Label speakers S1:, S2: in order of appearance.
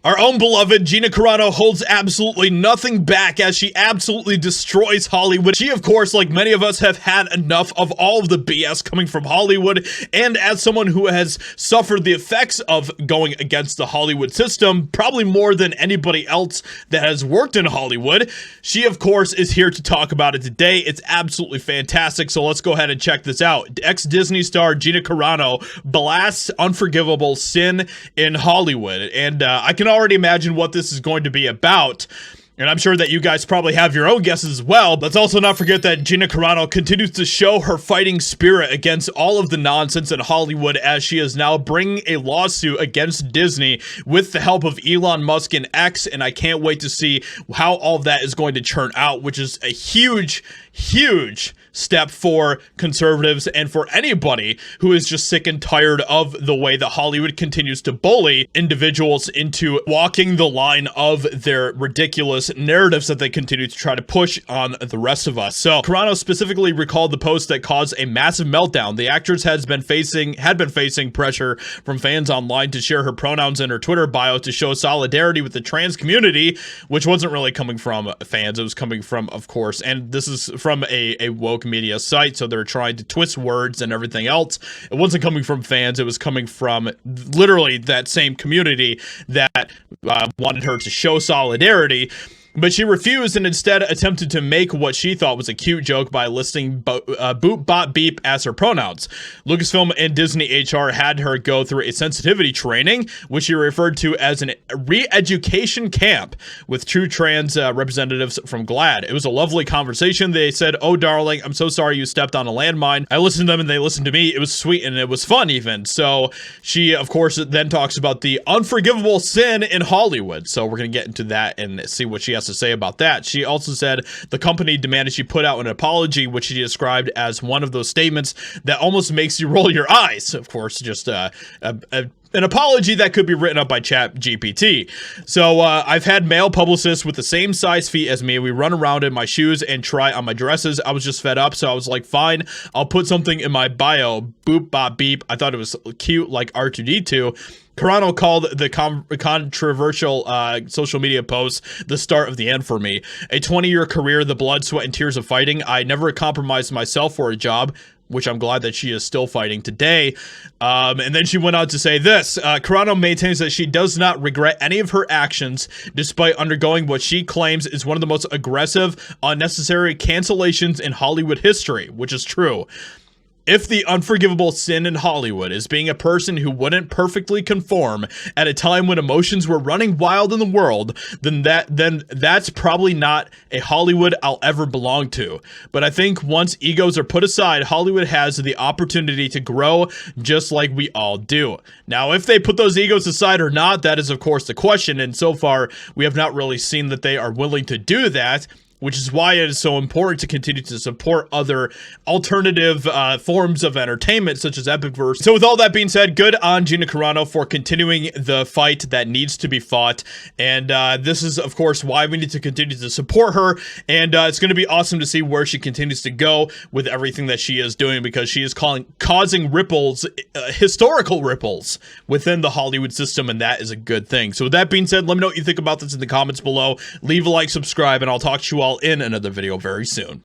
S1: Our own beloved Gina Carano holds absolutely nothing back as she absolutely destroys Hollywood. She, of course, like many of us, have had enough of all of the BS coming from Hollywood, and as someone who has suffered the effects of going against the Hollywood system, probably more than anybody else that has worked in Hollywood, she, of course, is here to talk about it today. It's absolutely fantastic, so let's go ahead and check this out. Ex-Disney star Gina Carano blasts unforgivable sin in Hollywood, and I can already imagine what this is going to be about. And I'm sure that you guys probably have your own guesses as well. Let's also not forget that Gina Carano continues to show her fighting spirit against all of the nonsense in Hollywood, as she is now bringing a lawsuit against Disney with the help of Elon Musk and X. And I can't wait to see how all of that is going to turn out, which is a huge step for conservatives and for anybody who is just sick and tired of the way that Hollywood continues to bully individuals into walking the line of their ridiculous narratives that they continue to try to push on the rest of us. So Carano specifically recalled the post that caused a massive meltdown. The actress had been facing pressure from fans online to share her pronouns in her Twitter bio to show solidarity with the trans community, which wasn't really coming from fans. It was coming from, of course, and this is from a woke media site, so they're trying to twist words and everything else. It wasn't coming from fans, it was coming from literally that same community that wanted her to show solidarity. But she refused and instead attempted to make what she thought was a cute joke by listing boop, bop, beep as her pronouns. Lucasfilm and Disney HR had her go through a sensitivity training, which she referred to as an re-education camp with true trans representatives from GLAAD. It was a lovely conversation. They said, "Oh, darling, I'm so sorry you stepped on a landmine." I listened to them and they listened to me. It was sweet and it was fun even. So she, of course, then talks about the unforgivable sin in Hollywood. So we're going to get into that and see what she has to say about that. She also said the company demanded she put out an apology, which she described as one of those statements that almost makes you roll your eyes. Of course, just an apology that could be written up by ChatGPT. So I've had male publicists with the same size feet as me. We run around in my shoes and try on my dresses. I was just fed up, so I was like, fine, I'll put something in my bio. Boop, bop, beep. I thought it was cute, like R2-D2. Carano called the controversial social media post the start of the end for me. A 20-year career, the blood, sweat, and tears of fighting. I never compromised myself for a job, which I'm glad that she is still fighting today. And then she went on to say this. Carano maintains that she does not regret any of her actions, despite undergoing what she claims is one of the most aggressive, unnecessary cancellations in Hollywood history, which is true. If the unforgivable sin in Hollywood is being a person who wouldn't perfectly conform at a time when emotions were running wild in the world, then that's probably not a Hollywood I'll ever belong to. But I think once egos are put aside, Hollywood has the opportunity to grow just like we all do. Now, if they put those egos aside or not, that is of course the question, and so far we have not really seen that they are willing to do that, which is why it is so important to continue to support other alternative forms of entertainment, such as EpicVerse. So with all that being said, good on Gina Carano for continuing the fight that needs to be fought. And this is, of course, why we need to continue to support her. And it's going to be awesome to see where she continues to go with everything that she is doing, because she is causing ripples, historical ripples within the Hollywood system, and that is a good thing. So with that being said, let me know what you think about this in the comments below. Leave a like, subscribe, and I'll talk to you all in another video very soon.